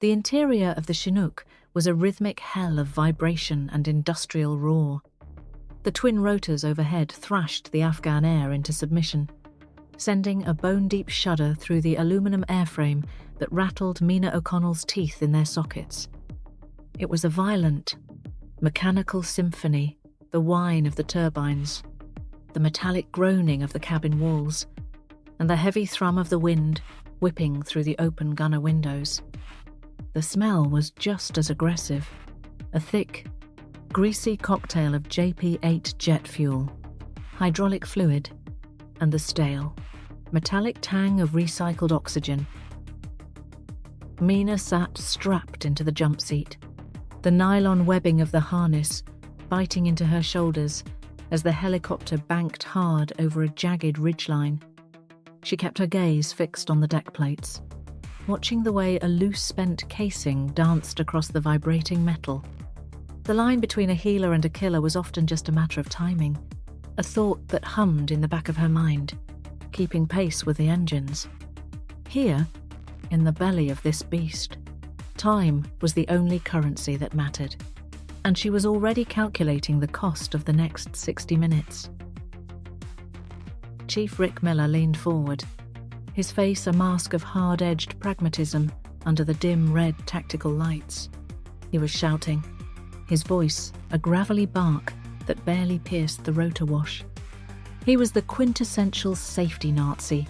The interior of the Chinook was a rhythmic hell of vibration and industrial roar. The twin rotors overhead thrashed the Afghan air into submission, sending a bone-deep shudder through the aluminum airframe that rattled Mina O'Connell's teeth in their sockets. It was a violent, mechanical symphony, the whine of the turbines, the metallic groaning of the cabin walls, and the heavy thrum of the wind whipping through the open gunner windows. The smell was just as aggressive, a thick, greasy cocktail of JP-8 jet fuel, hydraulic fluid, and the stale, metallic tang of recycled oxygen. Mina sat strapped into the jump seat, the nylon webbing of the harness biting into her shoulders as the helicopter banked hard over a jagged ridgeline. She kept her gaze fixed on the deck plates, watching the way a loose spent casing danced across the vibrating metal. The line between a healer and a killer was often just a matter of timing, a thought that hummed in the back of her mind, keeping pace with the engines. Here, in the belly of this beast, time was the only currency that mattered, and she was already calculating the cost of the next 60 minutes. Chief Rick Miller leaned forward, his face a mask of hard-edged pragmatism under the dim red tactical lights. He was shouting, his voice a gravelly bark that barely pierced the rotor wash. He was the quintessential safety Nazi,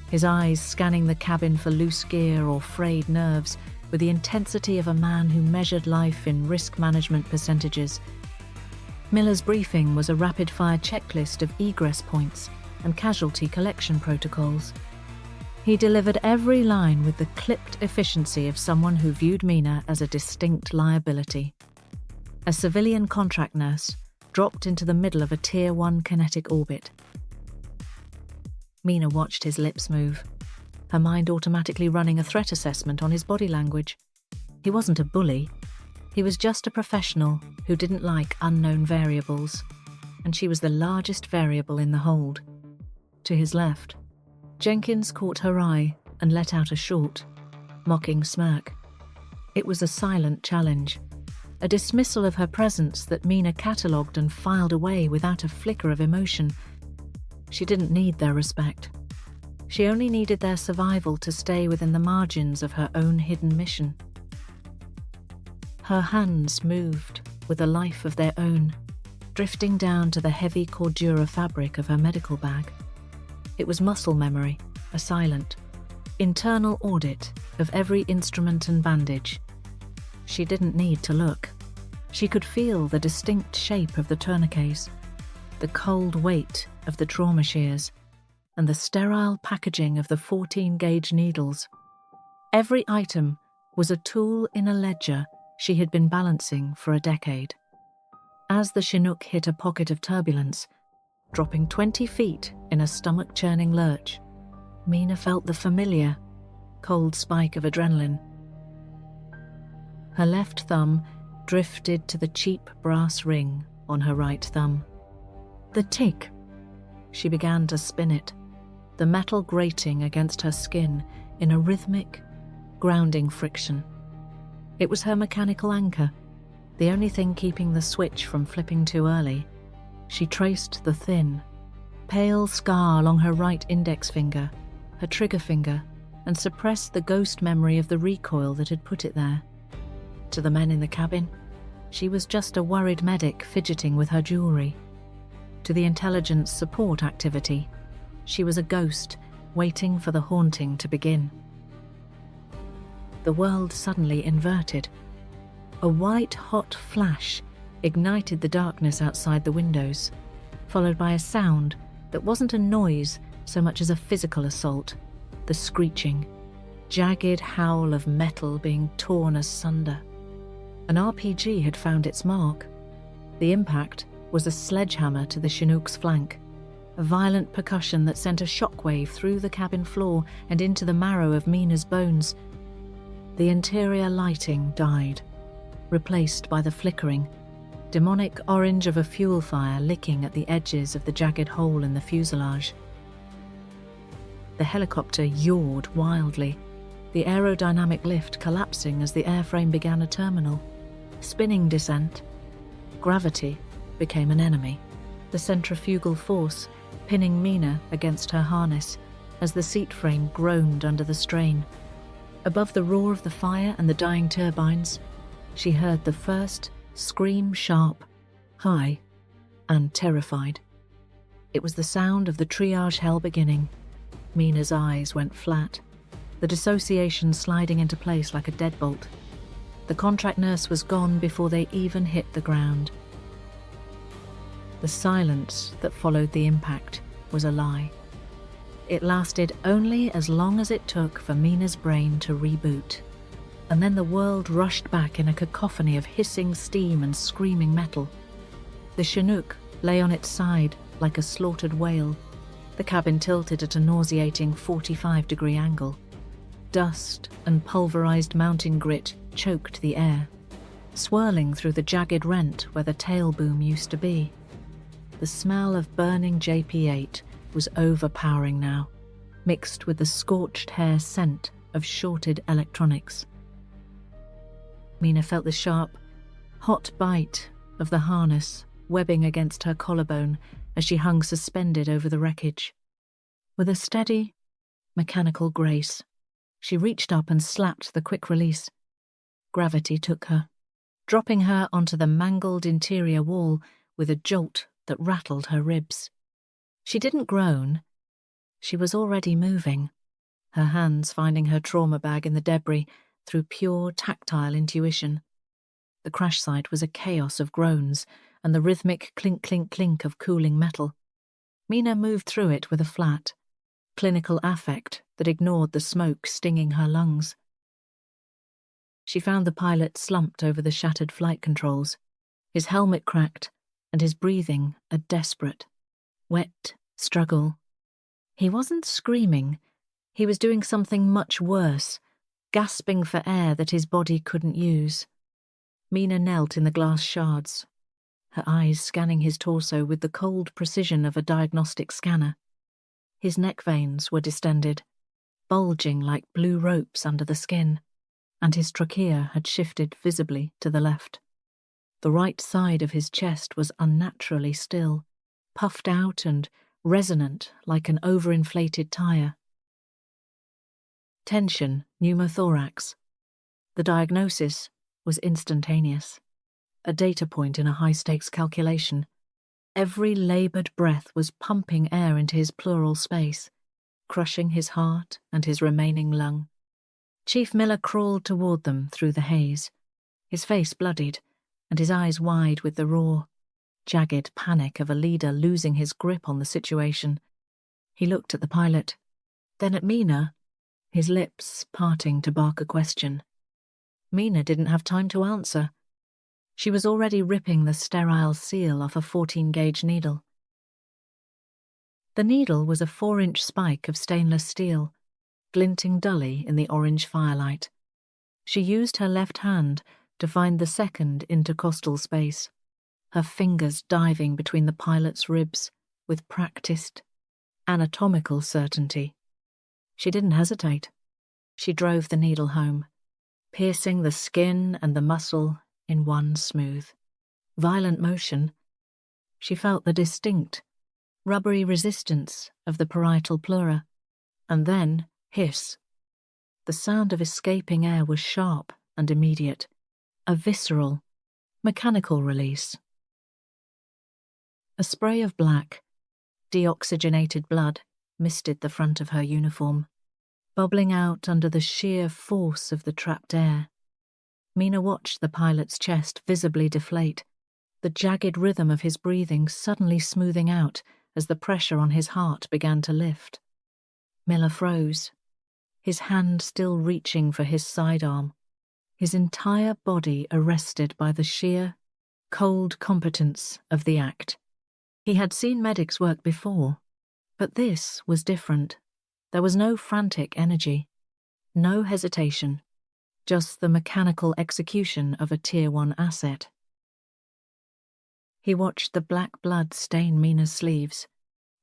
his eyes scanning the cabin for loose gear or frayed nerves with the intensity of a man who measured life in risk management percentages. Miller's briefing was a rapid-fire checklist of egress points and casualty collection protocols. He delivered every line with the clipped efficiency of someone who viewed Mina as a distinct liability. A civilian contract nurse dropped into the middle of a Tier 1 kinetic orbit. Mina watched his lips move, her mind automatically running a threat assessment on his body language. He wasn't a bully. He was just a professional who didn't like unknown variables, and she was the largest variable in the hold. To his left, Jenkins caught her eye and let out a short, mocking smirk. It was a silent challenge, a dismissal of her presence that Mina catalogued and filed away without a flicker of emotion. She didn't need their respect. She only needed their survival to stay within the margins of her own hidden mission. Her hands moved with a life of their own, drifting down to the heavy cordura fabric of her medical bag. It was muscle memory, a silent, internal audit of every instrument and bandage. She didn't need to look. She could feel the distinct shape of the tourniquets, the cold weight of the trauma shears, and the sterile packaging of the 14-gauge needles. Every item was a tool in a ledger she had been balancing for a decade. As the Chinook hit a pocket of turbulence, dropping 20 feet in a stomach-churning lurch, Mina felt the familiar, cold spike of adrenaline. Her left thumb drifted to the cheap brass ring on her right thumb. The tick. She began to spin it, the metal grating against her skin in a rhythmic, grounding friction. It was her mechanical anchor, the only thing keeping the switch from flipping too early. She traced the thin, pale scar along her right index finger, her trigger finger, and suppressed the ghost memory of the recoil that had put it there. To the men in the cabin, she was just a worried medic fidgeting with her jewelry. To the intelligence support activity, she was a ghost waiting for the haunting to begin. The world suddenly inverted. A white-hot flash ignited the darkness outside the windows, followed by a sound that wasn't a noise so much as a physical assault, the screeching, jagged howl of metal being torn asunder. An RPG had found its mark. The impact was a sledgehammer to the Chinook's flank, a violent percussion that sent a shockwave through the cabin floor and into the marrow of Mina's bones. The interior lighting died, replaced by the flickering, demonic orange of a fuel fire licking at the edges of the jagged hole in the fuselage. The helicopter yawed wildly, the aerodynamic lift collapsing as the airframe began a terminal. Spinning descent. Gravity became an enemy. The centrifugal force pinning Mina against her harness as the seat frame groaned under the strain. Above the roar of the fire and the dying turbines, she heard the first scream, sharp, high, and terrified. It was the sound of the triage hell beginning. Mina's eyes went flat, the dissociation sliding into place like a deadbolt. The contract nurse was gone before they even hit the ground. The silence that followed the impact was a lie. It lasted only as long as it took for Mina's brain to reboot. And then the world rushed back in a cacophony of hissing steam and screaming metal. The Chinook lay on its side like a slaughtered whale, the cabin tilted at a nauseating 45-degree angle. Dust and pulverized mountain grit choked the air, swirling through the jagged rent where the tail boom used to be. The smell of burning JP-8 was overpowering now, mixed with the scorched hair scent of shorted electronics. Mina felt the sharp, hot bite of the harness webbing against her collarbone as she hung suspended over the wreckage. With a steady, mechanical grace, she reached up and slapped the quick release. Gravity took her, dropping her onto the mangled interior wall with a jolt that rattled her ribs. She didn't groan. She was already moving, her hands finding her trauma bag in the debris through pure tactile intuition. The crash site was a chaos of groans and the rhythmic clink-clink-clink of cooling metal. Mina moved through it with a flat, clinical affect that ignored the smoke stinging her lungs. She found the pilot slumped over the shattered flight controls, his helmet cracked and his breathing a desperate, wet struggle. He wasn't screaming. He was doing something much worse, gasping for air that his body couldn't use. Mina knelt in the glass shards, her eyes scanning his torso with the cold precision of a diagnostic scanner. His neck veins were distended, bulging like blue ropes under the skin, and his trachea had shifted visibly to the left. The right side of his chest was unnaturally still, puffed out and resonant like an overinflated tire. Tension, pneumothorax. The diagnosis was instantaneous, a data point in a high-stakes calculation. Every laboured breath was pumping air into his pleural space, crushing his heart and his remaining lung. Chief Miller crawled toward them through the haze, his face bloodied and his eyes wide with the raw, jagged panic of a leader losing his grip on the situation. He looked at the pilot, then at Mina, his lips parting to bark a question. Mina didn't have time to answer. She was already ripping the sterile seal off a 14-gauge needle. The needle was a 4-inch spike of stainless steel, glinting dully in the orange firelight. She used her left hand to find the second intercostal space, her fingers diving between the pilot's ribs with practiced, anatomical certainty. She didn't hesitate. She drove the needle home, piercing the skin and the muscle in one smooth, violent motion. She felt the distinct, rubbery resistance of the parietal pleura, and then hiss. The sound of escaping air was sharp and immediate, a visceral, mechanical release. A spray of black, deoxygenated blood misted the front of her uniform, bubbling out under the sheer force of the trapped air. Mina watched the pilot's chest visibly deflate, the jagged rhythm of his breathing suddenly smoothing out as the pressure on his heart began to lift. Miller froze, his hand still reaching for his sidearm, his entire body arrested by the sheer, cold competence of the act. He had seen medics work before, but this was different. There was no frantic energy, no hesitation, just the mechanical execution of a Tier 1 asset. He watched the black blood stain Mina's sleeves,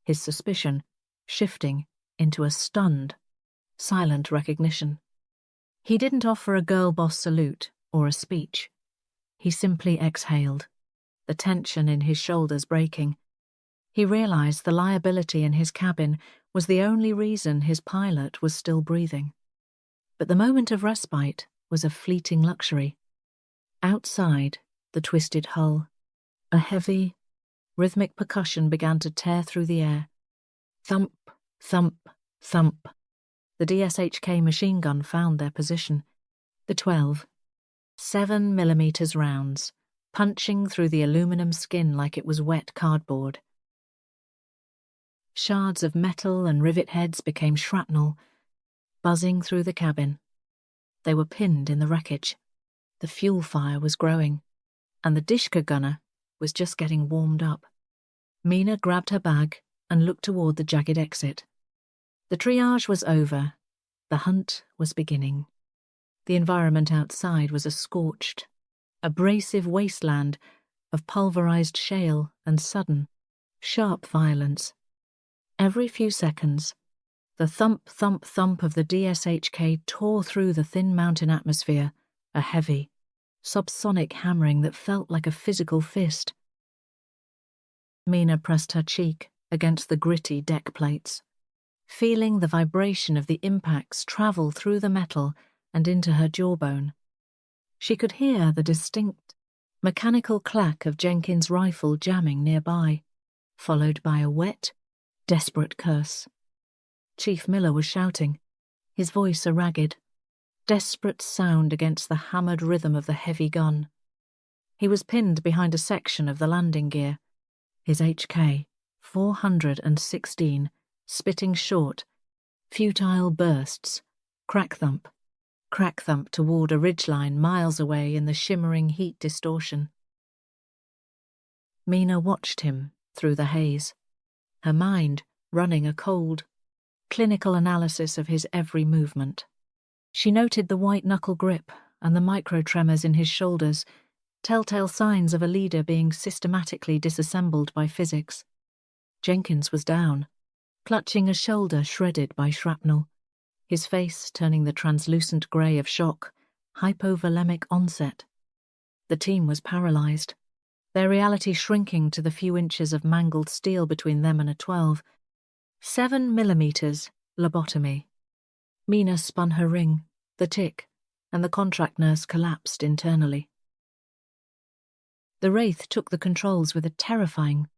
his suspicion shifting into a stunned, silent recognition. He didn't offer a girl boss salute or a speech. He simply exhaled, the tension in his shoulders breaking. He realized the liability in his cabin was the only reason his pilot was still breathing. But the moment of respite was a fleeting luxury. Outside the twisted hull, a heavy, rhythmic percussion began to tear through the air. Thump, thump, thump. The DSHK machine gun found their position. The 12, 7mm rounds, punching through the aluminum skin like it was wet cardboard. Shards of metal and rivet heads became shrapnel, buzzing through the cabin. They were pinned in the wreckage. The fuel fire was growing, and the DSHK gunner was just getting warmed up. Mina grabbed her bag and looked toward the jagged exit. The triage was over. The hunt was beginning. The environment outside was a scorched, abrasive wasteland of pulverized shale and sudden, sharp violence. Every few seconds, the thump, thump, thump of the DSHK tore through the thin mountain atmosphere, a heavy, subsonic hammering that felt like a physical fist. Mina pressed her cheek against the gritty deck plates, feeling the vibration of the impacts travel through the metal and into her jawbone. She could hear the distinct, mechanical clack of Jenkins' rifle jamming nearby, followed by a wet, desperate curse. Chief Miller was shouting, his voice a ragged, desperate sound against the hammered rhythm of the heavy gun. He was pinned behind a section of the landing gear, his HK 416 spitting short, futile bursts, crack thump toward a ridgeline miles away in the shimmering heat distortion. Mina watched him through the haze, her mind running a cold, clinical analysis of his every movement. She noted the white-knuckle grip and the micro-tremors in his shoulders, telltale signs of a leader being systematically disassembled by physics. Jenkins was down, clutching a shoulder shredded by shrapnel, his face turning the translucent grey of shock, hypovolemic onset. The team was paralyzed, their reality shrinking to the few inches of mangled steel between them and a 12. 7mm lobotomy. Mina spun her ring, the tick, and the contract nurse collapsed internally. The Wraith took the controls with a terrifying,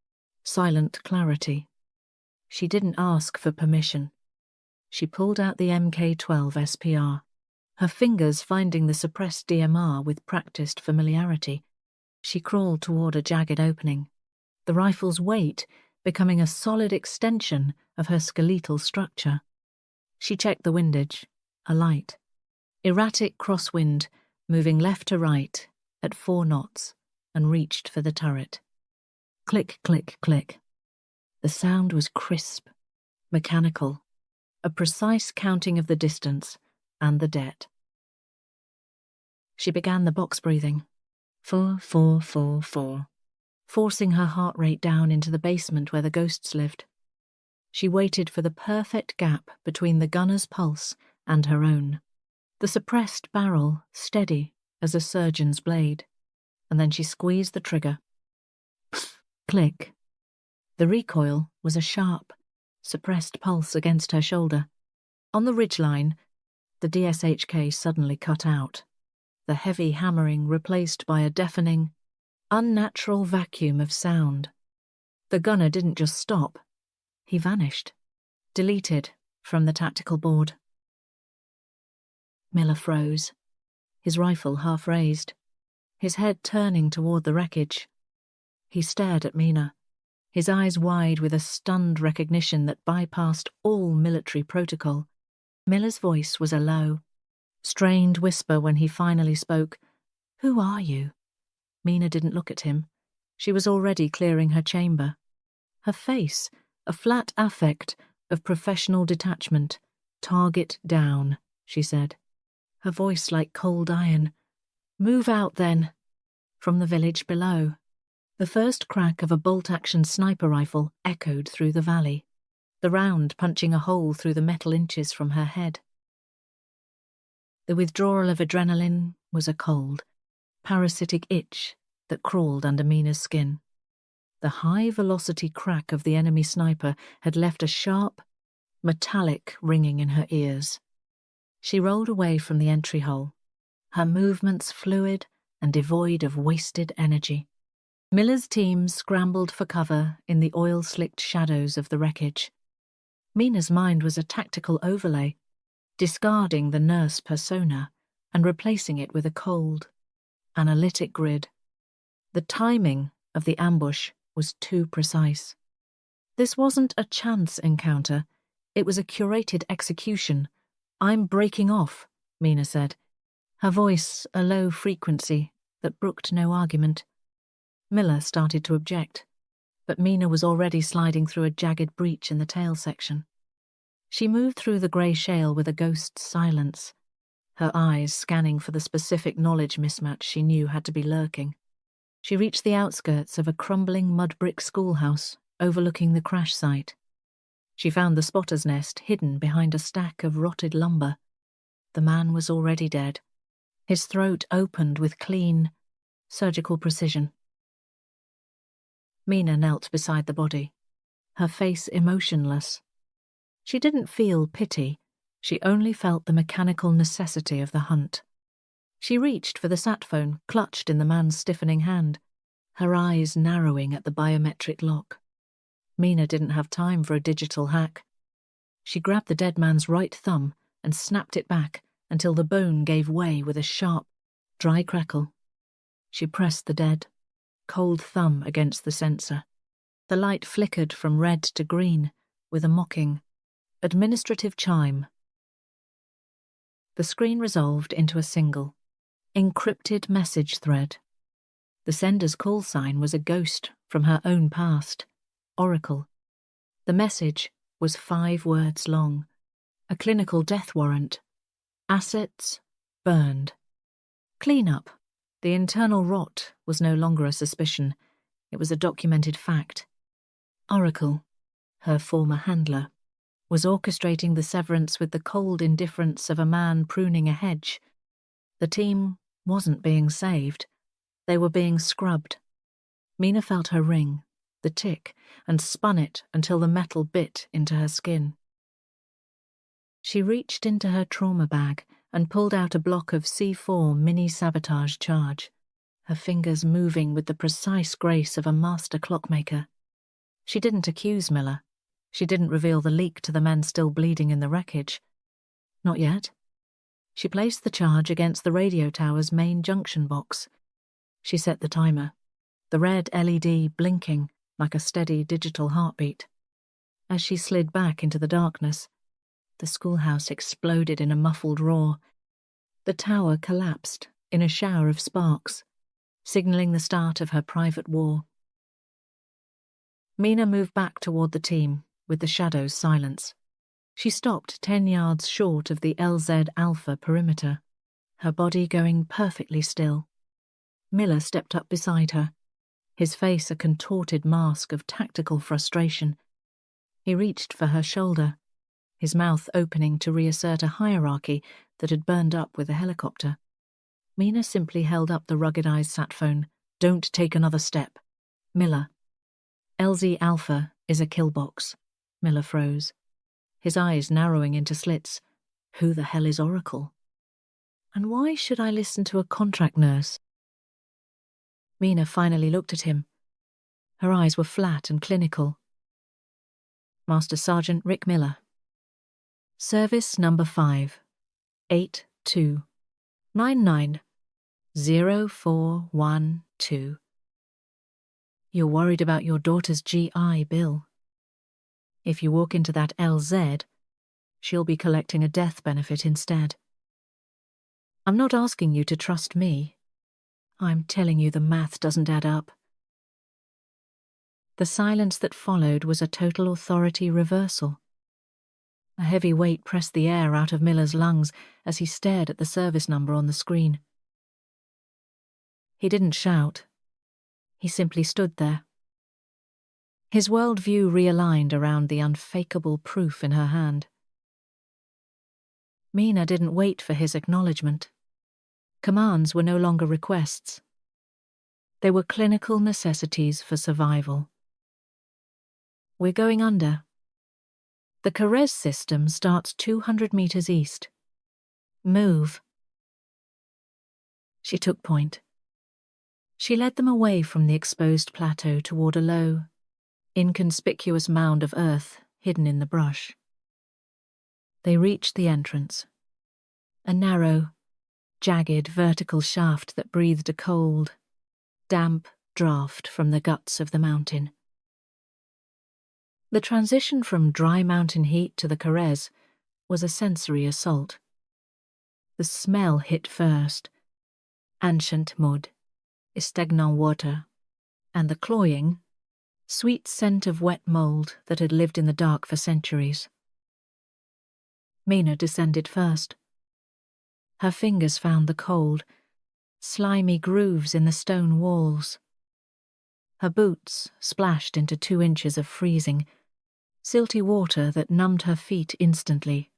silent clarity. She didn't ask for permission. She pulled out the Mk-12 SPR, her fingers finding the suppressed DMR with practiced familiarity. She crawled toward a jagged opening, the rifle's weight becoming a solid extension of her skeletal structure. She checked the windage, a light. Erratic crosswind, moving left to right at 4 knots, and reached for the turret. Click, click, click. The sound was crisp, mechanical, a precise counting of the distance and the det. She began the box breathing. 4, 4, 4, 4, forcing her heart rate down into the basement where the ghosts lived. She waited for the perfect gap between the gunner's pulse and her own, the suppressed barrel steady as a surgeon's blade, and then she squeezed the trigger. Pff, click. The recoil was a sharp, suppressed pulse against her shoulder. On the ridgeline, the DSHK suddenly cut out, the heavy hammering replaced by a deafening, unnatural vacuum of sound. The gunner didn't just stop. He vanished, deleted from the tactical board. Miller froze, his rifle half raised, his head turning toward the wreckage. He stared at Mina, his eyes wide with a stunned recognition that bypassed all military protocol. Miller's voice was a low, strained whisper when he finally spoke. "Who are you?" Mina didn't look at him. She was already clearing her chamber. Her face, a flat affect of professional detachment. "Target down," she said, her voice like cold iron. "Move out, then." From the village below, the first crack of a bolt-action sniper rifle echoed through the valley, the round punching a hole through the metal inches from her head. The withdrawal of adrenaline was a cold, parasitic itch that crawled under Mina's skin. The high-velocity crack of the enemy sniper had left a sharp, metallic ringing in her ears. She rolled away from the entry hole, her movements fluid and devoid of wasted energy. Miller's team scrambled for cover in the oil-slicked shadows of the wreckage. Mina's mind was a tactical overlay, discarding the nurse persona and replacing it with a cold, analytic grid. The timing of the ambush was too precise. This wasn't a chance encounter, it was a curated execution. "I'm breaking off," Mina said, her voice a low frequency that brooked no argument. Miller started to object, but Mina was already sliding through a jagged breach in the tail section. She moved through the grey shale with a ghost's silence, her eyes scanning for the specific knowledge mismatch she knew had to be lurking. She reached the outskirts of a crumbling mud-brick schoolhouse overlooking the crash site. She found the spotter's nest hidden behind a stack of rotted lumber. The man was already dead. His throat opened with clean, surgical precision. Mina knelt beside the body, her face emotionless. She didn't feel pity, she only felt the mechanical necessity of the hunt. She reached for the sat phone clutched in the man's stiffening hand, her eyes narrowing at the biometric lock. Mina didn't have time for a digital hack. She grabbed the dead man's right thumb and snapped it back until the bone gave way with a sharp, dry crackle. She pressed the dead, cold thumb against the sensor. The light flickered from red to green with a mocking, administrative chime. The screen resolved into a single, encrypted message thread. The sender's call sign was a ghost from her own past, Oracle. The message was 5 words long, a clinical death warrant. Assets burned. Clean up. The internal rot was no longer a suspicion, it was a documented fact. Oracle, her former handler, was orchestrating the severance with the cold indifference of a man pruning a hedge. The team wasn't being saved. They were being scrubbed. Mina felt her ring, the tick, and spun it until the metal bit into her skin. She reached into her trauma bag and pulled out a block of C4 mini-sabotage charge, her fingers moving with the precise grace of a master clockmaker. She didn't accuse Miller. She didn't reveal the leak to the men still bleeding in the wreckage. Not yet. She placed the charge against the radio tower's main junction box. She set the timer, the red LED blinking like a steady digital heartbeat. As she slid back into the darkness, the schoolhouse exploded in a muffled roar. The tower collapsed in a shower of sparks, signaling the start of her private war. Mina moved back toward the team, with the shadows silence. She stopped 10 yards short of the LZ Alpha perimeter, her body going perfectly still. Miller stepped up beside her, his face a contorted mask of tactical frustration. He reached for her shoulder, his mouth opening to reassert a hierarchy that had burned up with the helicopter. Mina simply held up the ruggedized sat phone. "Don't take another step." Miller. "LZ Alpha is a kill box." Miller froze, his eyes narrowing into slits. Who the hell is Oracle? And why should I listen to a contract nurse? Mina finally looked at him. Her eyes were flat and clinical. Master Sergeant Rick Miller. Service number 5, 82990412. You're worried about your daughter's GI bill. If you walk into that LZ, she'll be collecting a death benefit instead. I'm not asking you to trust me. I'm telling you the math doesn't add up. The silence that followed was a total authority reversal. A heavy weight pressed the air out of Miller's lungs as he stared at the service number on the screen. He didn't shout. He simply stood there. His worldview realigned around the unfakeable proof in her hand. Mina didn't wait for his acknowledgement. Commands were no longer requests. They were clinical necessities for survival. We're going under. The Karez system starts 200 meters east. Move. She took point. She led them away from the exposed plateau toward a low, inconspicuous mound of earth hidden in the brush. They reached the entrance, a narrow, jagged vertical shaft that breathed a cold, damp draught from the guts of the mountain. The transition from dry mountain heat to the Karez was a sensory assault. The smell hit first, ancient mud, stagnant water, and the cloying, sweet scent of wet mold that had lived in the dark for centuries. Mina descended first. Her fingers found the cold, slimy grooves in the stone walls. Her boots splashed into 2 inches of freezing, silty water that numbed her feet instantly.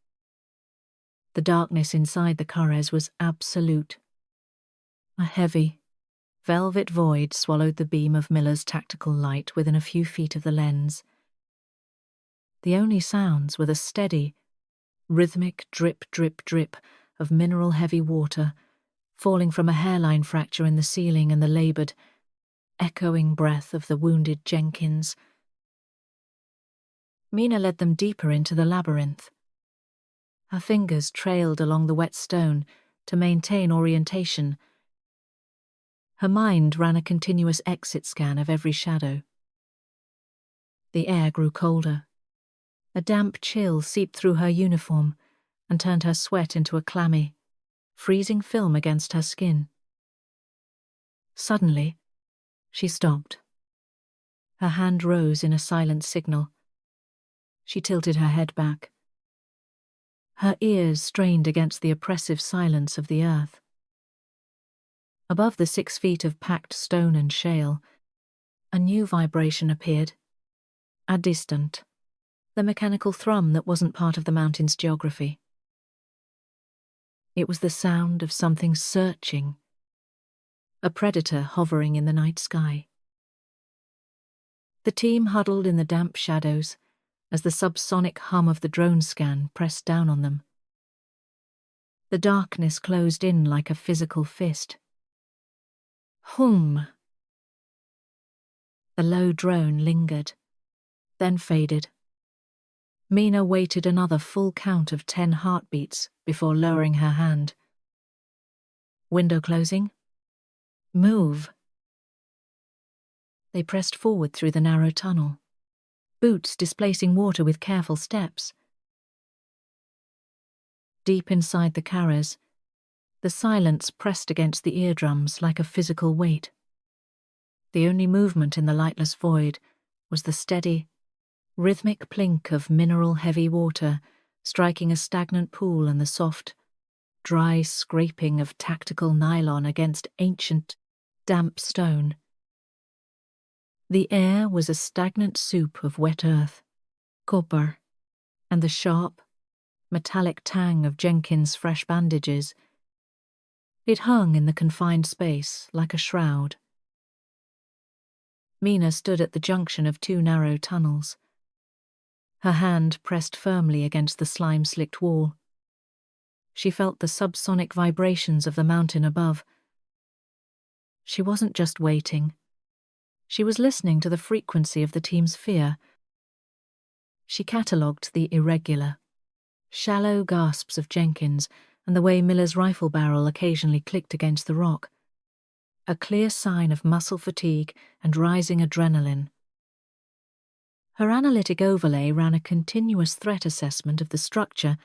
The darkness inside the Karez was absolute. A heavy, velvet void swallowed the beam of Miller's tactical light within a few feet of the lens. The only sounds were the steady, rhythmic drip, drip, drip of mineral-heavy water falling from a hairline fracture in the ceiling and the laboured, echoing breath of the wounded Jenkins. Mina led them deeper into the labyrinth. Her fingers trailed along the wet stone to maintain orientation. Her mind ran a continuous exit scan of every shadow. The air grew colder. A damp chill seeped through her uniform and turned her sweat into a clammy, freezing film against her skin. Suddenly, she stopped. Her hand rose in a silent signal. She tilted her head back. Her ears strained against the oppressive silence of the earth. Above the 6 feet of packed stone and shale, a new vibration appeared. A distant, the mechanical thrum that wasn't part of the mountain's geography. It was the sound of something searching, a predator hovering in the night sky. The team huddled in the damp shadows as the subsonic hum of the drone scan pressed down on them. The darkness closed in like a physical fist. Hum. The low drone lingered, then faded. Mina waited another full count of 10 heartbeats before lowering her hand. Window closing. Move. They pressed forward through the narrow tunnel, boots displacing water with careful steps. Deep inside the Karez, the silence pressed against the eardrums like a physical weight. The only movement in the lightless void was the steady, rhythmic plink of mineral-heavy water striking a stagnant pool and the soft, dry scraping of tactical nylon against ancient, damp stone. The air was a stagnant soup of wet earth, copper, and the sharp, metallic tang of Jenkins' fresh bandages. It hung in the confined space like a shroud. Mina stood at the junction of 2 narrow tunnels. Her hand pressed firmly against the slime-slicked wall. She felt the subsonic vibrations of the mountain above. She wasn't just waiting. She was listening to the frequency of the team's fear. She catalogued the irregular, shallow gasps of Jenkins and the way Miller's rifle barrel occasionally clicked against the rock. A clear sign of muscle fatigue and rising adrenaline. Her analytic overlay ran a continuous threat assessment of the structure.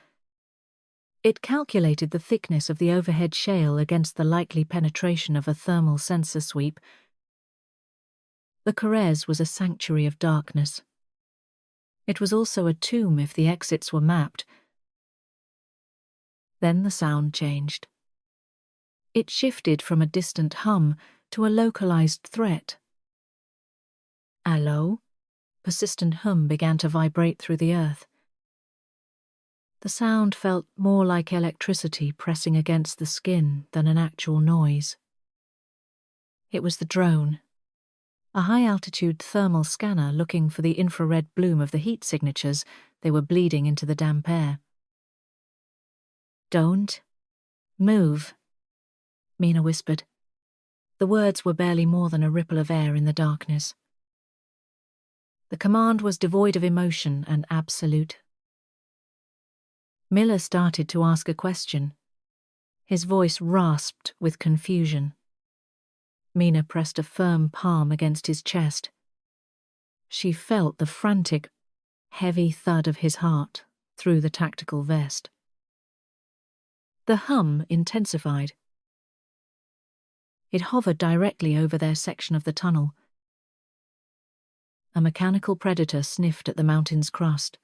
It calculated the thickness of the overhead shale against the likely penetration of a thermal sensor sweep. The Karez was a sanctuary of darkness. It was also a tomb if the exits were mapped. Then the sound changed. It shifted from a distant hum to a localized threat. A low, persistent hum began to vibrate through the earth. The sound felt more like electricity pressing against the skin than an actual noise. It was the drone, a high-altitude thermal scanner looking for the infrared bloom of the heat signatures they were bleeding into the damp air. "Don't move," Mina whispered. The words were barely more than a ripple of air in the darkness. The command was devoid of emotion and absolute. Miller started to ask a question. His voice rasped with confusion. Mina pressed a firm palm against his chest. She felt the frantic, heavy thud of his heart through the tactical vest. The hum intensified. It hovered directly over their section of the tunnel. A mechanical predator sniffed at the mountain's crust.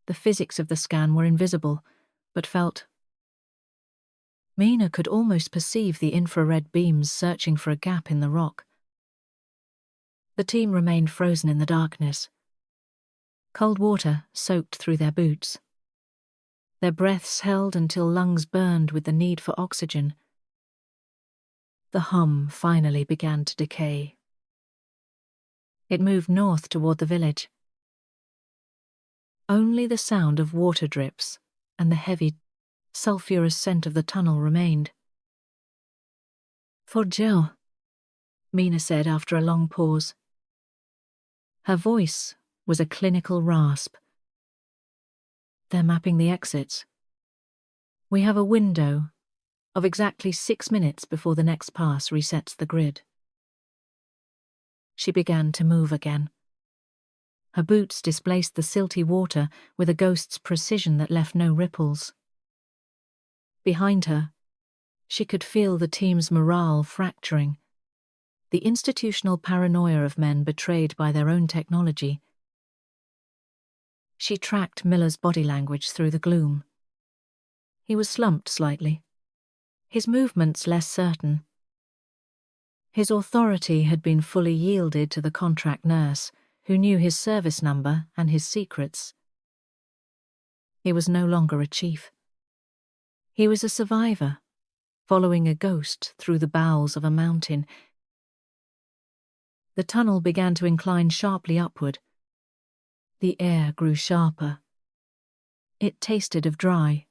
The physics of the scan were invisible, but felt. Mina could almost perceive the infrared beams searching for a gap in the rock. The team remained frozen in the darkness. Cold water soaked through their boots. Their breaths held until lungs burned with the need for oxygen. The hum finally began to decay. It moved north toward the village. Only the sound of water drips and the heavy, sulphurous scent of the tunnel remained. "For Joe," Mina said after a long pause. Her voice was a clinical rasp. "They're mapping the exits. We have a window of exactly 6 minutes before the next pass resets the grid." She began to move again. Her boots displaced the silty water with a ghost's precision that left no ripples. Behind her, she could feel the team's morale fracturing, the institutional paranoia of men betrayed by their own technology. She tracked Miller's body language through the gloom. He was slumped slightly, his movements less certain. His authority had been fully yielded to the contract nurse, who knew his service number and his secrets. He was no longer a chief. He was a survivor, following a ghost through the bowels of a mountain. The tunnel began to incline sharply upward. The air grew sharper. It tasted of dry,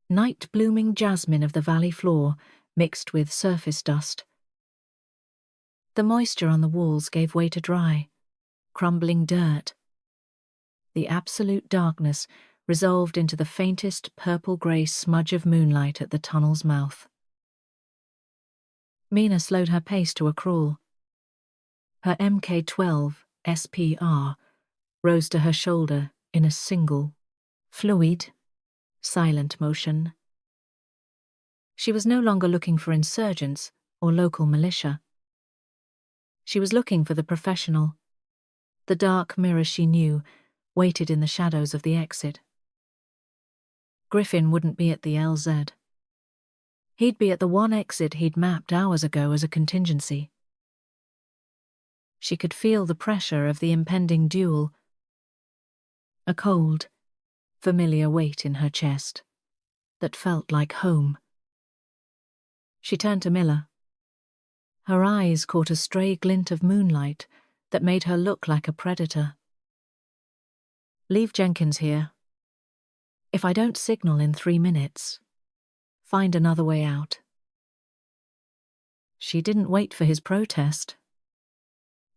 night-blooming jasmine of the valley floor mixed with surface dust. The moisture on the walls gave way to dry, crumbling dirt. The absolute darkness resolved into the faintest purple-grey smudge of moonlight at the tunnel's mouth. Mina slowed her pace to a crawl. Her Mk-12 SPR rose to her shoulder in a single, fluid, silent motion. She was no longer looking for insurgents or local militia. She was looking for the professional. The dark mirror she knew waited in the shadows of the exit. Griffin wouldn't be at the LZ. He'd be at the one exit he'd mapped hours ago as a contingency. She could feel the pressure of the impending duel, a cold, familiar weight in her chest that felt like home. She turned to Miller. Her eyes caught a stray glint of moonlight that made her look like a predator. "Leave Jenkins here. If I don't signal in 3 minutes, find another way out." She didn't wait for his protest.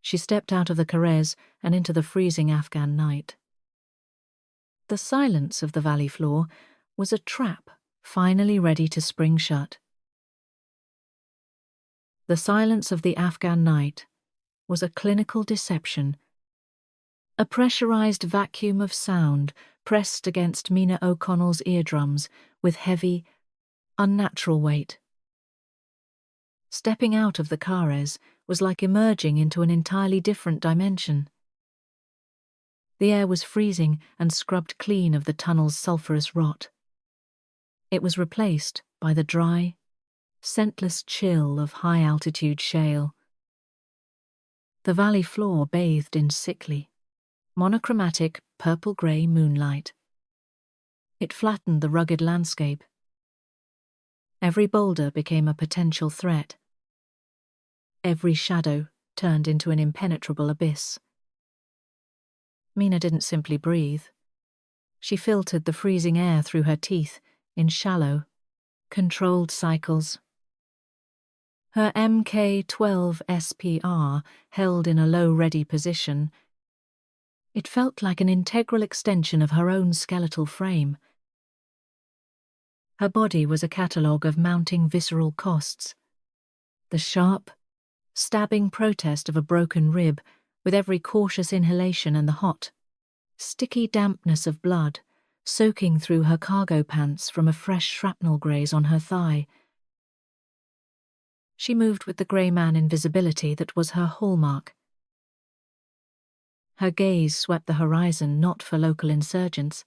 She stepped out of the Karez and into the freezing Afghan night. The silence of the valley floor was a trap finally ready to spring shut. The silence of the Afghan night was a clinical deception, a pressurized vacuum of sound pressed against Mina O'Connell's eardrums with heavy, unnatural weight. Stepping out of the Karez was like emerging into an entirely different dimension. The air was freezing and scrubbed clean of the tunnel's sulphurous rot. It was replaced by the dry, scentless chill of high-altitude shale. The valley floor bathed in sickly, monochromatic purple-grey moonlight. It flattened the rugged landscape. Every boulder became a potential threat. Every shadow turned into an impenetrable abyss. Mina didn't simply breathe. She filtered the freezing air through her teeth in shallow, controlled cycles. Her Mk-12 SPR held in a low-ready position. It felt like an integral extension of her own skeletal frame. Her body was a catalogue of mounting visceral costs. The sharp, stabbing protest of a broken rib with every cautious inhalation and the hot, sticky dampness of blood soaking through her cargo pants from a fresh shrapnel graze on her thigh. She moved with the grey man invisibility that was her hallmark. Her gaze swept the horizon not for local insurgents,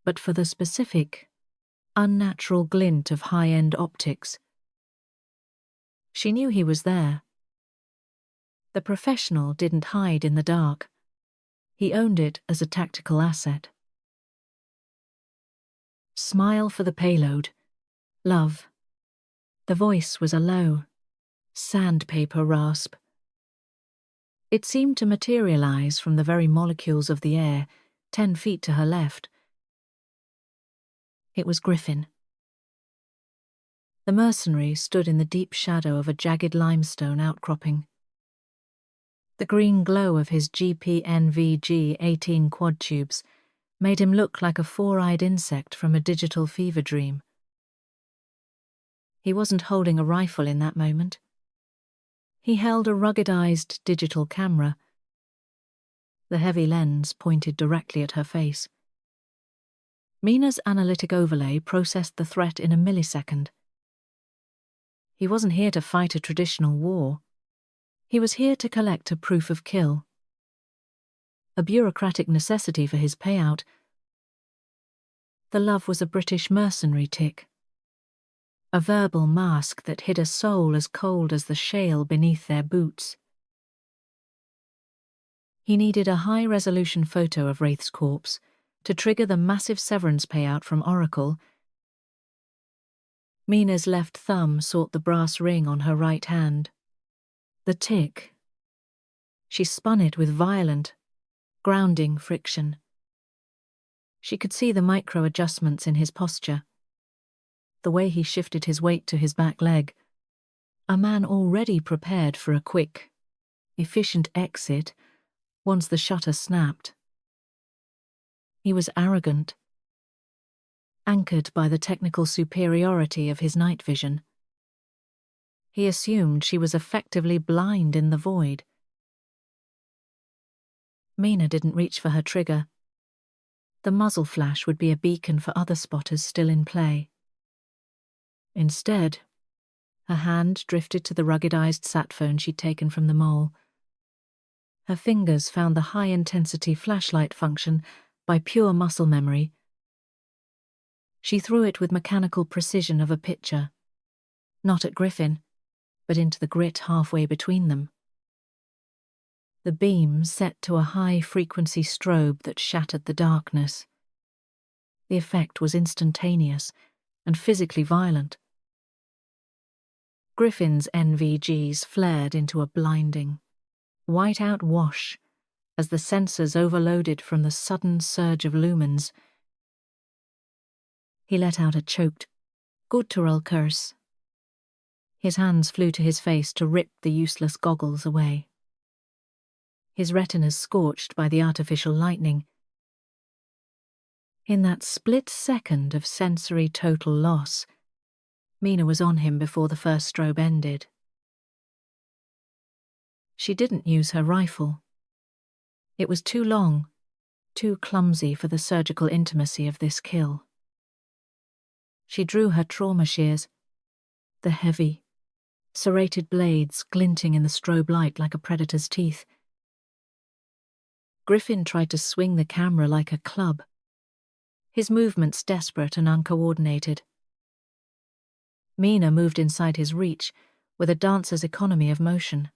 but for the specific, unnatural glint of high-end optics. She knew he was there. The professional didn't hide in the dark. He owned it as a tactical asset. Smile for the payload. Love. The voice was a low, sandpaper rasp. It seemed to materialize from the very molecules of the air, 10 feet to her left. It was Griffin. The mercenary stood in the deep shadow of a jagged limestone outcropping. The green glow of his GPNVG-18 quad tubes made him look like a four-eyed insect from a digital fever dream. He wasn't holding a rifle in that moment. He held a ruggedized digital camera. The heavy lens pointed directly at her face. Mina's analytic overlay processed the threat in a millisecond. He wasn't here to fight a traditional war. He was here to collect a proof of kill. A bureaucratic necessity for his payout. The love was a British mercenary tick. A verbal mask that hid a soul as cold as the shale beneath their boots. He needed a high-resolution photo of Wraith's corpse to trigger the massive severance payout from Oracle. Mina's left thumb sought the brass ring on her right hand. The tick. She spun it with violent, grounding friction. She could see the micro-adjustments in his posture. The way he shifted his weight to his back leg. A man already prepared for a quick, efficient exit once the shutter snapped. He was arrogant, anchored by the technical superiority of his night vision. He assumed she was effectively blind in the void. Mina didn't reach for her trigger. The muzzle flash would be a beacon for other spotters still in play. Instead, her hand drifted to the ruggedized sat phone she'd taken from the mole. Her fingers found the high-intensity flashlight function by pure muscle memory. She threw it with mechanical precision of a pitcher, not at Griffin, but into the grit halfway between them. The beam set to a high-frequency strobe that shattered the darkness. The effect was instantaneous and physically violent. Griffin's NVGs flared into a blinding, white-out wash as the sensors overloaded from the sudden surge of lumens. He let out a choked, guttural curse. His hands flew to his face to rip the useless goggles away. His retinas scorched by the artificial lightning. In that split second of sensory total loss, Mina was on him before the first strobe ended. She didn't use her rifle. It was too long, too clumsy for the surgical intimacy of this kill. She drew her trauma shears, the heavy, serrated blades glinting in the strobe light like a predator's teeth. Griffin tried to swing the camera like a club, his movements desperate and uncoordinated. Mina moved inside his reach with a dancer's economy of motion.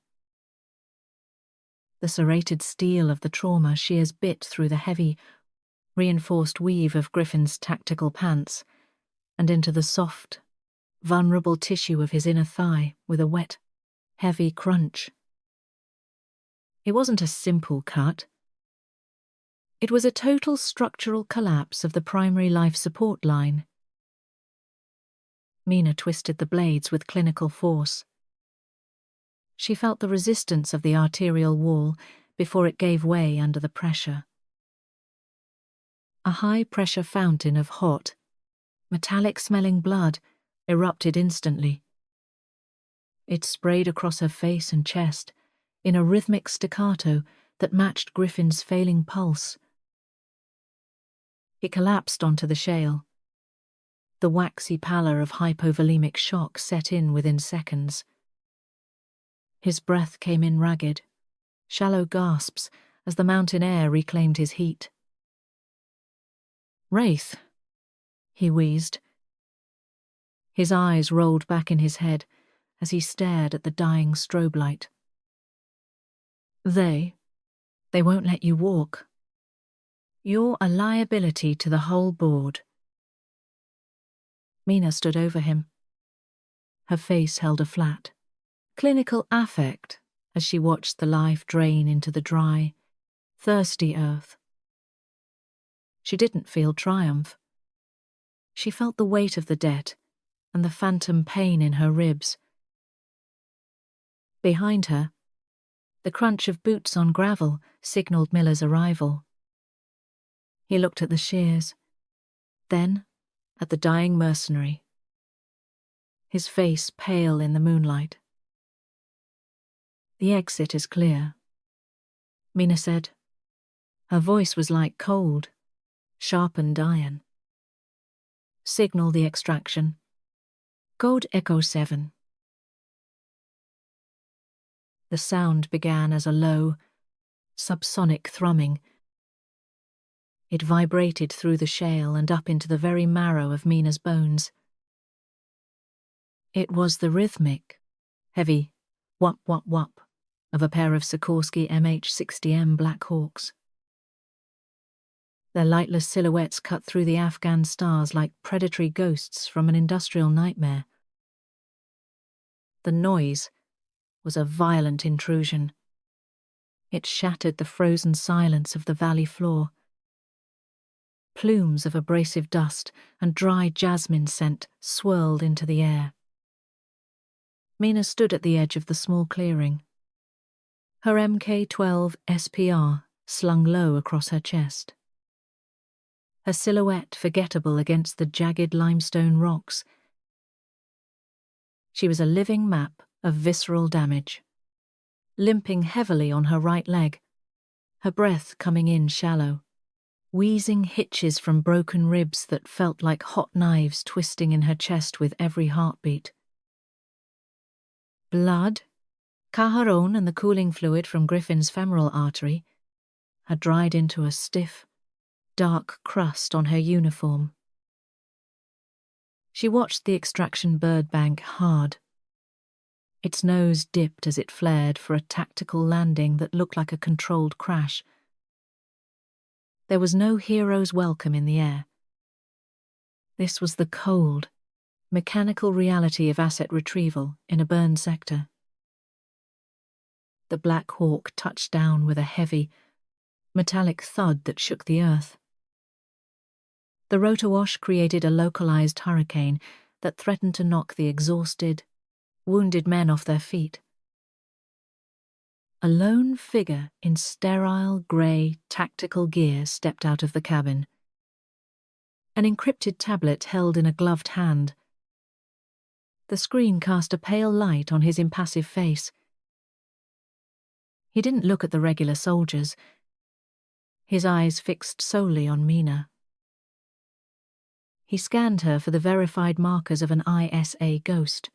The serrated steel of the trauma shears bit through the heavy, reinforced weave of Griffin's tactical pants, and into the soft, vulnerable tissue of his inner thigh with a wet, heavy crunch. It wasn't a simple cut. It was a total structural collapse of the primary life support line. Mina twisted the blades with clinical force. She felt the resistance of the arterial wall before it gave way under the pressure. A high-pressure fountain of hot, metallic-smelling blood erupted instantly. It sprayed across her face and chest in a rhythmic staccato that matched Griffin's failing pulse. He collapsed onto the shale. The waxy pallor of hypovolemic shock set in within seconds. His breath came in ragged, shallow gasps as the mountain air reclaimed his heat. "Wraith," he wheezed. His eyes rolled back in his head as he stared at the dying strobe light. They won't let you walk. You're a liability to the whole board." Mina stood over him. Her face held a flat, clinical affect as she watched the life drain into the dry, thirsty earth. She didn't feel triumph. She felt the weight of the debt and the phantom pain in her ribs. Behind her, the crunch of boots on gravel signalled Miller's arrival. He looked at the Shears, then at the dying mercenary, his face pale in the moonlight. "The exit is clear," Mina said. Her voice was like cold, sharpened iron. "Signal the extraction. Code Echo 7. The sound began as a low, subsonic thrumming. It vibrated through the shale and up into the very marrow of Mina's bones. It was the rhythmic, heavy whop-whop-whop of a pair of Sikorsky MH-60M Black Hawks. Their lightless silhouettes cut through the Afghan stars like predatory ghosts from an industrial nightmare. The noise was a violent intrusion. It shattered the frozen silence of the valley floor. Plumes of abrasive dust and dry jasmine scent swirled into the air. Mina stood at the edge of the small clearing. Her Mk-12 SPR slung low across her chest. Her silhouette forgettable against the jagged limestone rocks. She was a living map of visceral damage, limping heavily on her right leg, her breath coming in shallow. Wheezing hitches from broken ribs that felt like hot knives twisting in her chest with every heartbeat. Blood, Cajarone and the cooling fluid from Griffin's femoral artery had dried into a stiff, dark crust on her uniform. She watched the extraction bird bank hard. Its nose dipped as it flared for a tactical landing that looked like a controlled crash. There was no hero's welcome in the air. This was the cold, mechanical reality of asset retrieval in a burned sector. The Black Hawk touched down with a heavy, metallic thud that shook the earth. The rotor-wash created a localized hurricane that threatened to knock the exhausted, wounded men off their feet. A lone figure in sterile, grey, tactical gear stepped out of the cabin. An encrypted tablet held in a gloved hand. The screen cast a pale light on his impassive face. He didn't look at the regular soldiers, his eyes fixed solely on Mina. He scanned her for the verified markers of an ISA ghost.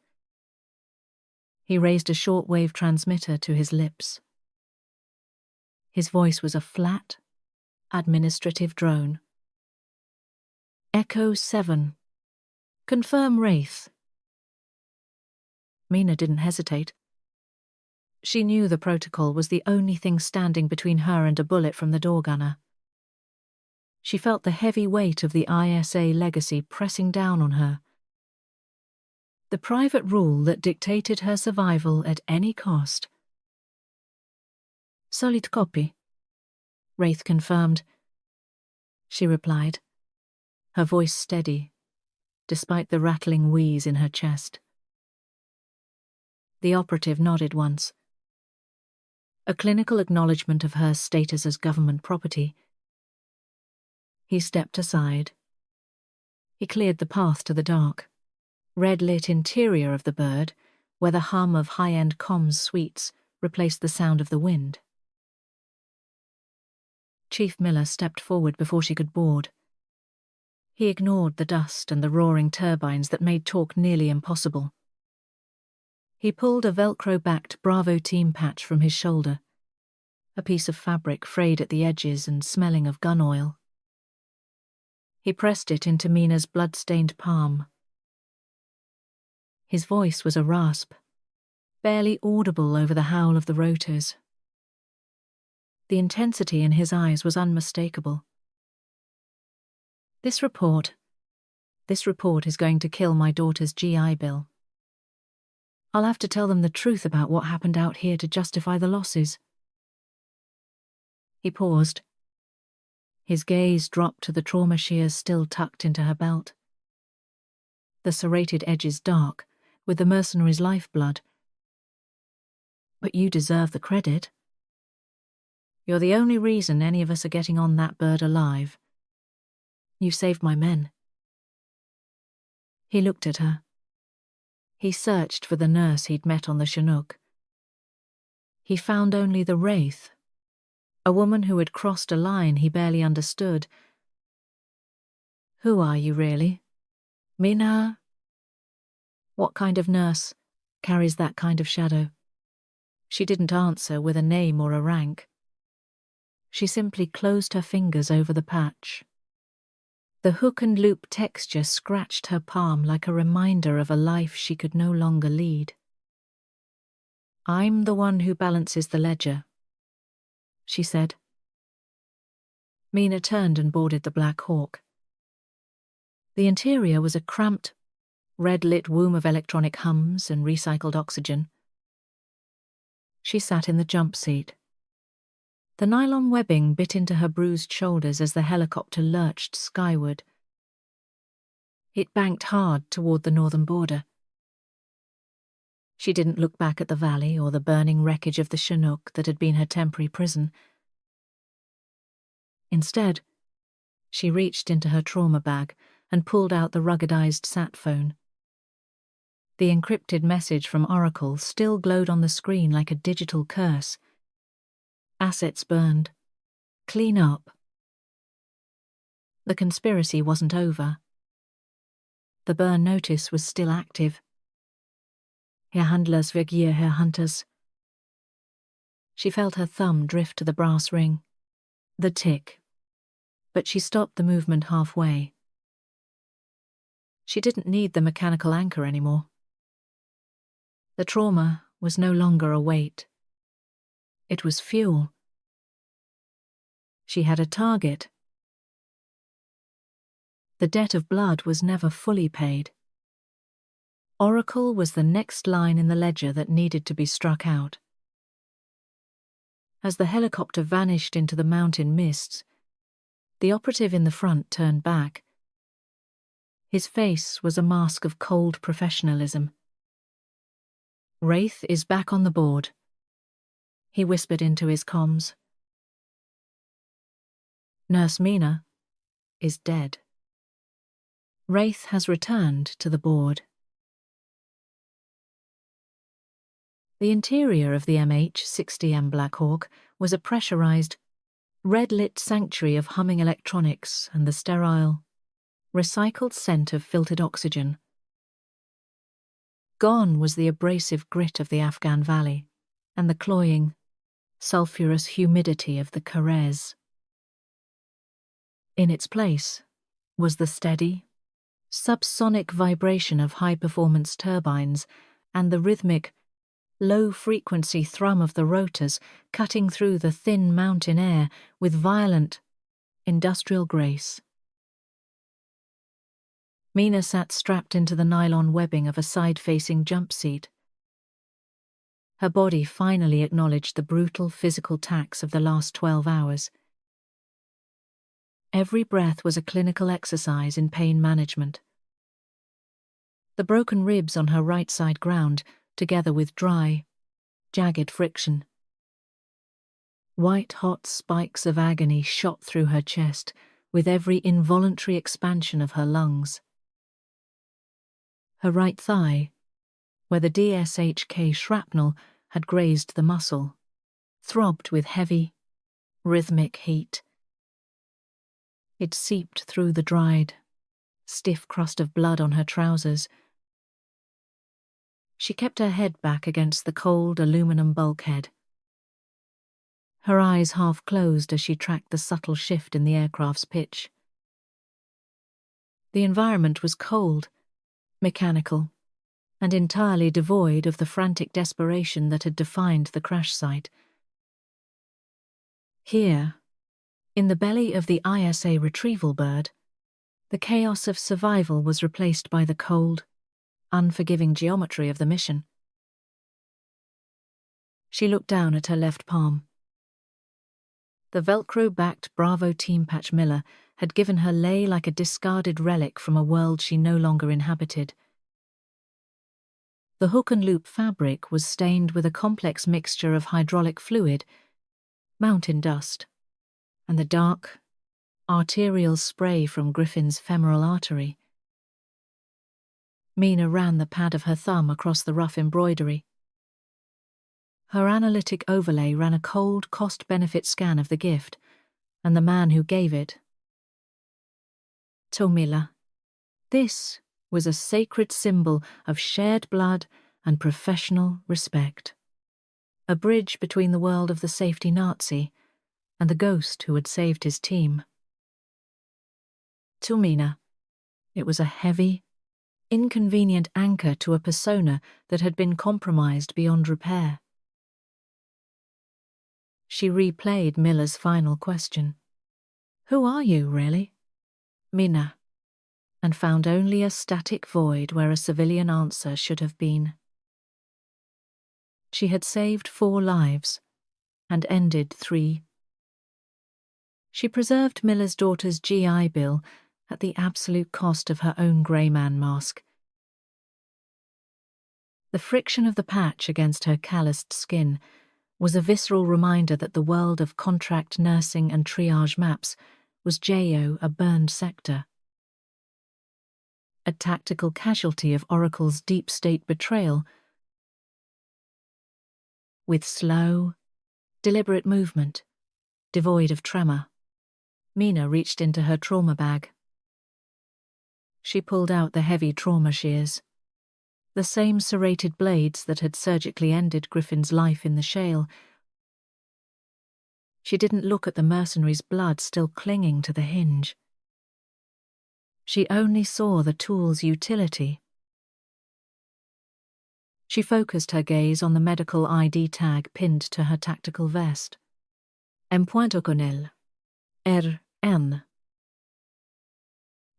He raised a shortwave transmitter to his lips. His voice was a flat, administrative drone. Echo 7. Confirm Wraith. Mina didn't hesitate. She knew the protocol was the only thing standing between her and a bullet from the door gunner. She felt the heavy weight of the ISA legacy pressing down on her. The private rule that dictated her survival at any cost. "Solid copy," Wraith confirmed. She replied, her voice steady, despite the rattling wheeze in her chest. The operative nodded once. A clinical acknowledgement of her status as government property. He stepped aside. He cleared the path to the dark, red-lit interior of the bird, where the hum of high-end comms suites replaced the sound of the wind. Chief Miller stepped forward before she could board. He ignored the dust and the roaring turbines that made talk nearly impossible. He pulled a Velcro-backed Bravo team patch from his shoulder, a piece of fabric frayed at the edges and smelling of gun oil. He pressed it into Mina's blood-stained palm. His voice was a rasp, barely audible over the howl of the rotors. The intensity in his eyes was unmistakable. This report is going to kill my daughter's GI Bill. I'll have to tell them the truth about what happened out here to justify the losses." He paused. His gaze dropped to the trauma shears still tucked into her belt. The serrated edges dark, with the mercenary's lifeblood. "But you deserve the credit. You're the only reason any of us are getting on that bird alive. You saved my men." He looked at her. He searched for the nurse he'd met on the Chinook. He found only the Wraith, a woman who had crossed a line he barely understood. "Who are you, really? Mina? What kind of nurse carries that kind of shadow?" She didn't answer with a name or a rank. She simply closed her fingers over the patch. The hook-and-loop texture scratched her palm like a reminder of a life she could no longer lead. "I'm the one who balances the ledger," she said. Mina turned and boarded the Black Hawk. The interior was a cramped, red-lit womb of electronic hums and recycled oxygen. She sat in the jump seat. The nylon webbing bit into her bruised shoulders as the helicopter lurched skyward. It banked hard toward the northern border. She didn't look back at the valley or the burning wreckage of the Chinook that had been her temporary prison. Instead, she reached into her trauma bag and pulled out the ruggedized sat phone. The encrypted message from Oracle still glowed on the screen like a digital curse. "Assets burned. Clean up." The conspiracy wasn't over. The burn notice was still active. "Herr Handlers Vergier, Herr Hunters." She felt her thumb drift to the brass ring. The tick. But she stopped the movement halfway. She didn't need the mechanical anchor anymore. The trauma was no longer a weight. It was fuel. She had a target. The debt of blood was never fully paid. Oracle was the next line in the ledger that needed to be struck out. As the helicopter vanished into the mountain mists, the operative in the front turned back. His face was a mask of cold professionalism. "Wraith is back on the board," he whispered into his comms. "Nurse Mina is dead. Wraith has returned to the board." The interior of the MH-60M Black Hawk was a pressurized, red-lit sanctuary of humming electronics and the sterile, recycled scent of filtered oxygen. Gone was the abrasive grit of the Afghan valley and the cloying, sulphurous humidity of the Karez. In its place was the steady, subsonic vibration of high-performance turbines and the rhythmic, low-frequency thrum of the rotors cutting through the thin mountain air with violent, Industrial grace. Mina sat strapped into the nylon webbing of a side-facing jump seat. Her body finally acknowledged the brutal physical tax of the last 12 hours. Every breath was a clinical exercise in pain management. The broken ribs on her right side ground, together with dry, jagged friction. White-hot spikes of agony shot through her chest with every involuntary expansion of her lungs. Her right thigh, where the DSHK shrapnel had grazed the muscle, throbbed with heavy, rhythmic heat. It seeped through the dried, stiff crust of blood on her trousers. She kept her head back against the cold aluminum bulkhead. Her eyes half closed as she tracked the subtle shift in the aircraft's pitch. The environment was cold, mechanical, and entirely devoid of the frantic desperation that had defined the crash site. Here, in the belly of the ISA retrieval bird, the chaos of survival was replaced by the cold, unforgiving geometry of the mission. She looked down at her left palm. The Velcro-backed Bravo team patch Miller had given her lay like a discarded relic from a world she no longer inhabited. The hook-and-loop fabric was stained with a complex mixture of hydraulic fluid, mountain dust, and the dark, arterial spray from Griffin's femoral artery. Mina ran the pad of her thumb across the rough embroidery. Her analytic overlay ran a cold cost-benefit scan of the gift, and the man who gave it. Tomila. This was a sacred symbol of shared blood and professional respect. A bridge between the world of the safety Nazi and the ghost who had saved his team. To Mina, it was a heavy, inconvenient anchor to a persona that had been compromised beyond repair. She replayed Miller's final question. "Who are you, really?" "Mina," and found only a static void where a civilian answer should have been. She had saved 4 lives and ended 3. She preserved Miller's daughter's GI Bill at the absolute cost of her own Greyman mask. The friction of the patch against her calloused skin was a visceral reminder that the world of contract nursing and triage maps was JO, a burned sector. A tactical casualty of Oracle's deep state betrayal. With slow, deliberate movement, devoid of tremor, Mina reached into her trauma bag. She pulled out the heavy trauma shears, the same serrated blades that had surgically ended Griffin's life in the shale. She didn't look at the mercenary's blood still clinging to the hinge. She only saw the tool's utility. She focused her gaze on the medical ID tag pinned to her tactical vest. Empointe O'Connell. RN.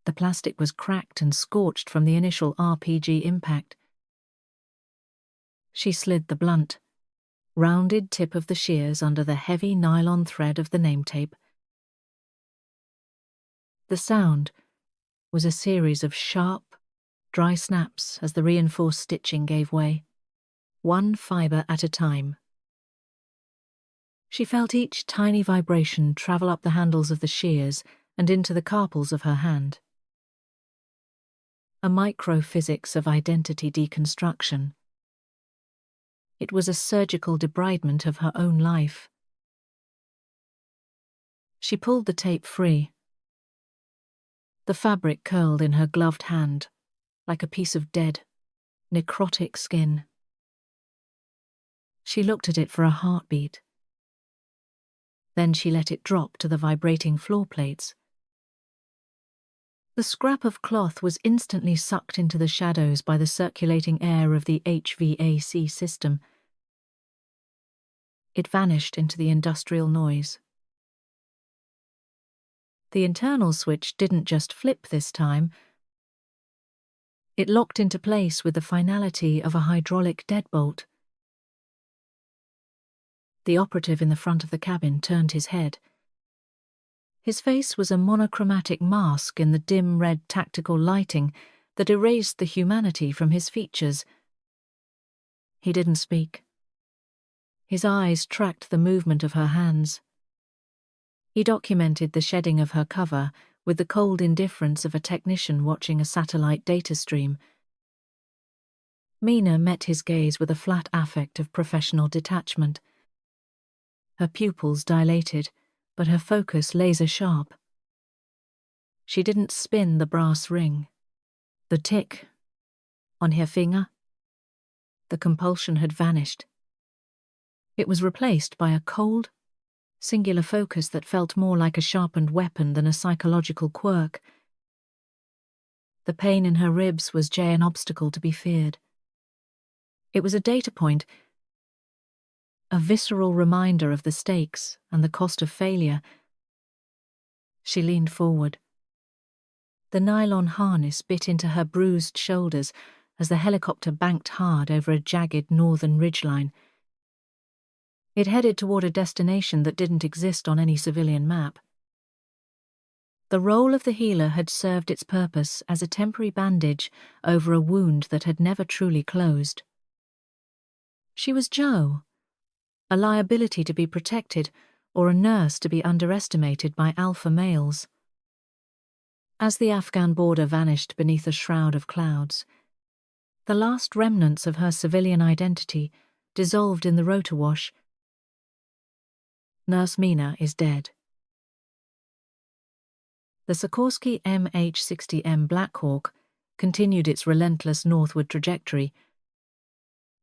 The plastic was cracked and scorched from the initial RPG impact. She slid the blunt, rounded tip of the shears under the heavy nylon thread of the name tape. The sound was a series of sharp, dry snaps as the reinforced stitching gave way, one fibre at a time. She felt each tiny vibration travel up the handles of the shears and into the carpals of her hand. A microphysics of identity deconstruction. It was a surgical debridement of her own life. She pulled the tape free. The fabric curled in her gloved hand, like a piece of dead, necrotic skin. She looked at it for a heartbeat. Then she let it drop to the vibrating floor plates. The scrap of cloth was instantly sucked into the shadows by the circulating air of the HVAC system. It vanished into the industrial noise. The internal switch didn't just flip this time. It locked into place with the finality of a hydraulic deadbolt. The operative in the front of the cabin turned his head. His face was a monochromatic mask in the dim red tactical lighting that erased the humanity from his features. He didn't speak. His eyes tracked the movement of her hands. He documented the shedding of her cover with the cold indifference of a technician watching a satellite data stream. Mina met his gaze with a flat affect of professional detachment. Her pupils dilated, but her focus laser-sharp. She didn't spin the brass ring. The tick on her finger. The compulsion had vanished. It was replaced by a cold, singular focus that felt more like a sharpened weapon than a psychological quirk. The pain in her ribs was an obstacle to be feared. It was a data point, a visceral reminder of the stakes and the cost of failure. She leaned forward. The nylon harness bit into her bruised shoulders as the helicopter banked hard over a jagged northern ridgeline. It headed toward a destination that didn't exist on any civilian map. The role of the healer had served its purpose as a temporary bandage over a wound that had never truly closed. She was Jo, a liability to be protected or a nurse to be underestimated by alpha males. As the Afghan border vanished beneath a shroud of clouds, the last remnants of her civilian identity dissolved in the rotor wash. Nurse Mina is dead. The Sikorsky MH-60M Black Hawk continued its relentless northward trajectory,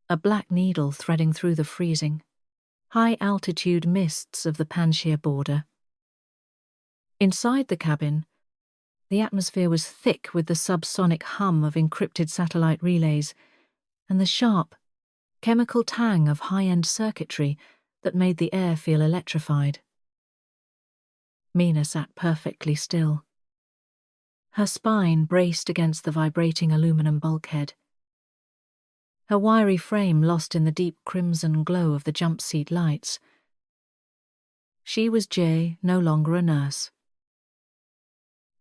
a black needle threading through the freezing, high-altitude mists of the Panjshir border. Inside the cabin, the atmosphere was thick with the subsonic hum of encrypted satellite relays and the sharp, chemical tang of high-end circuitry that made the air feel electrified. Mina sat perfectly still. Her spine braced against the vibrating aluminum bulkhead. Her wiry frame lost in the deep crimson glow of the jump seat lights. She was no longer a nurse.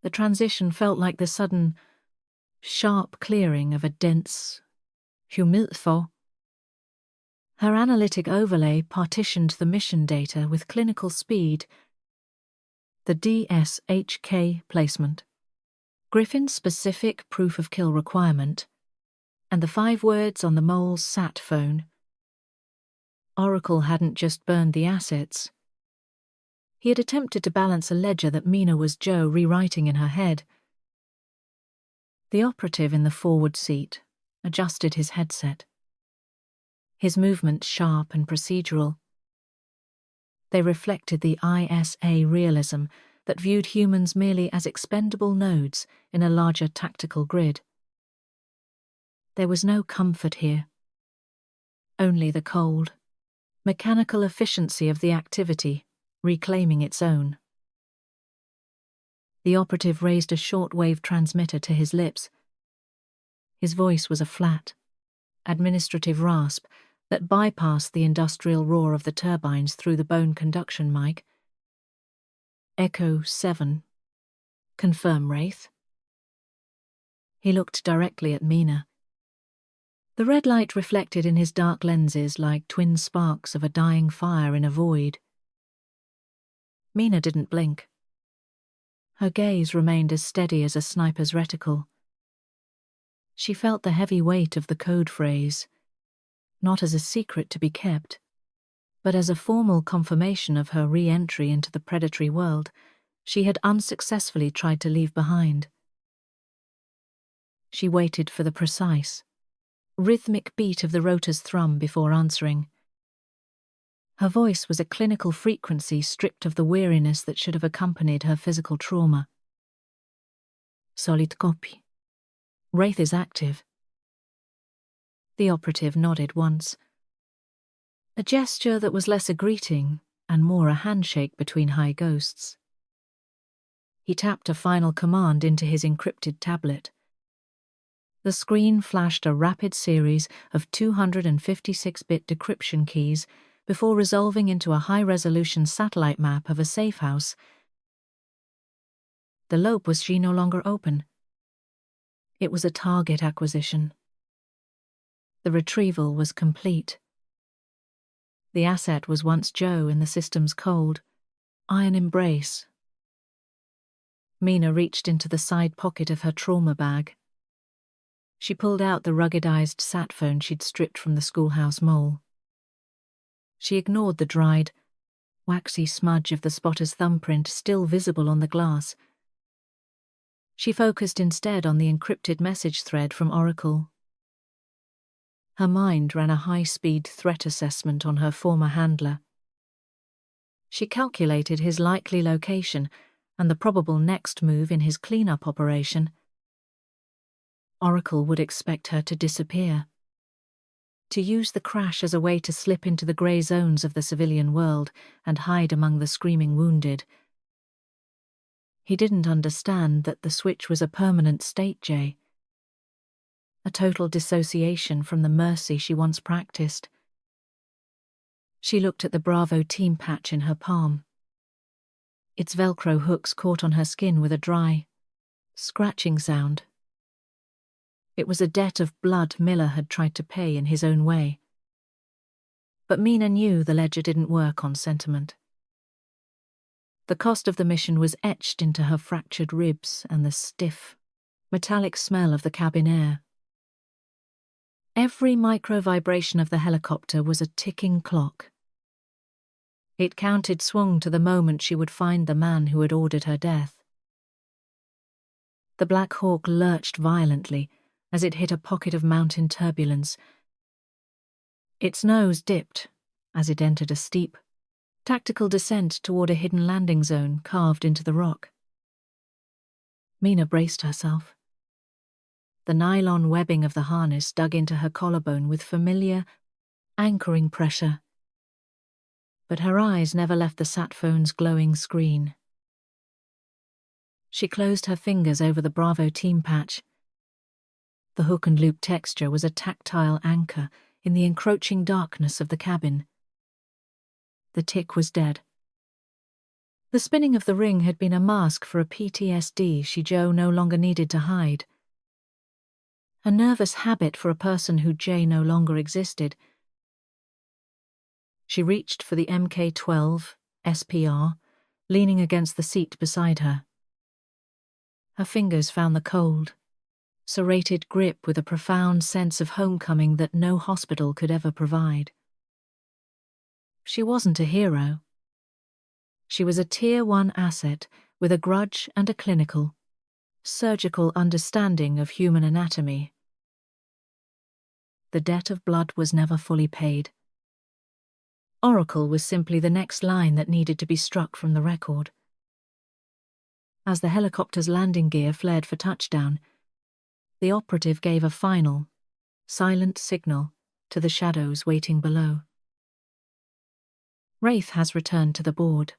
The transition felt like the sudden, sharp clearing of a dense humilfo. Her analytic overlay partitioned the mission data with clinical speed. The DSHK placement, Griffin's specific proof of kill requirement, and the 5 words on the mole's sat phone. Oracle hadn't just burned the assets. He had attempted to balance a ledger that Mina was Jo rewriting in her head. The operative in the forward seat adjusted his headset. His movements sharp and procedural. They reflected the ISA realism that viewed humans merely as expendable nodes in a larger tactical grid. There was no comfort here. Only the cold, mechanical efficiency of the activity, reclaiming its own. The operative raised a shortwave transmitter to his lips. His voice was a flat, administrative rasp that bypassed the industrial roar of the turbines through the bone conduction mic. Echo 7. Confirm, Wraith. He looked directly at Mina. The red light reflected in his dark lenses like twin sparks of a dying fire in a void. Mina didn't blink. Her gaze remained as steady as a sniper's reticle. She felt the heavy weight of the code phrase, not as a secret to be kept, but as a formal confirmation of her re-entry into the predatory world she had unsuccessfully tried to leave behind. She waited for the precise, rhythmic beat of the rotor's thrum before answering. Her voice was a clinical frequency stripped of the weariness that should have accompanied her physical trauma. Solid copy. Wraith is active. The operative nodded once. A gesture that was less a greeting and more a handshake between high ghosts. He tapped a final command into his encrypted tablet. The screen flashed a rapid series of 256-bit decryption keys before resolving into a high-resolution satellite map of a safe house. The lobe was no longer open. It was a target acquisition. The retrieval was complete. The asset was once Joe in the system's cold, iron embrace. Mina reached into the side pocket of her trauma bag. She pulled out the ruggedized sat phone she'd stripped from the schoolhouse mole. She ignored the dried, waxy smudge of the spotter's thumbprint still visible on the glass. She focused instead on the encrypted message thread from Oracle. Her mind ran a high-speed threat assessment on her former handler. She calculated his likely location and the probable next move in his cleanup operation. Oracle would expect her to disappear, to use the crash as a way to slip into the grey zones of the civilian world and hide among the screaming wounded. He didn't understand that the switch was a permanent state, Jay. A total dissociation from the mercy she once practiced. She looked at the Bravo team patch in her palm. Its Velcro hooks caught on her skin with a dry, scratching sound. It was a debt of blood Miller had tried to pay in his own way. But Mina knew the ledger didn't work on sentiment. The cost of the mission was etched into her fractured ribs and the stiff, metallic smell of the cabin air. Every micro-vibration of the helicopter was a ticking clock. It counted swung to the moment she would find the man who had ordered her death. The Black Hawk lurched violently as it hit a pocket of mountain turbulence. Its nose dipped as it entered a steep, tactical descent toward a hidden landing zone carved into the rock. Mina braced herself. The nylon webbing of the harness dug into her collarbone with familiar, anchoring pressure. But her eyes never left the sat phone's glowing screen. She closed her fingers over the Bravo team patch. The hook and loop texture was a tactile anchor in the encroaching darkness of the cabin. The tick was dead. The spinning of the ring had been a mask for a PTSD Joe no longer needed to hide. A nervous habit for a person who Jay no longer existed. She reached for the MK-12 SPR, leaning against the seat beside her. Her fingers found the cold, serrated grip with a profound sense of homecoming that no hospital could ever provide. She wasn't a hero. She was a Tier 1 asset with a grudge and a clinical, surgical understanding of human anatomy. The debt of blood was never fully paid. Oracle was simply the next line that needed to be struck from the record. As the helicopter's landing gear flared for touchdown, the operative gave a final, silent signal to the shadows waiting below. Wraith has returned to the board.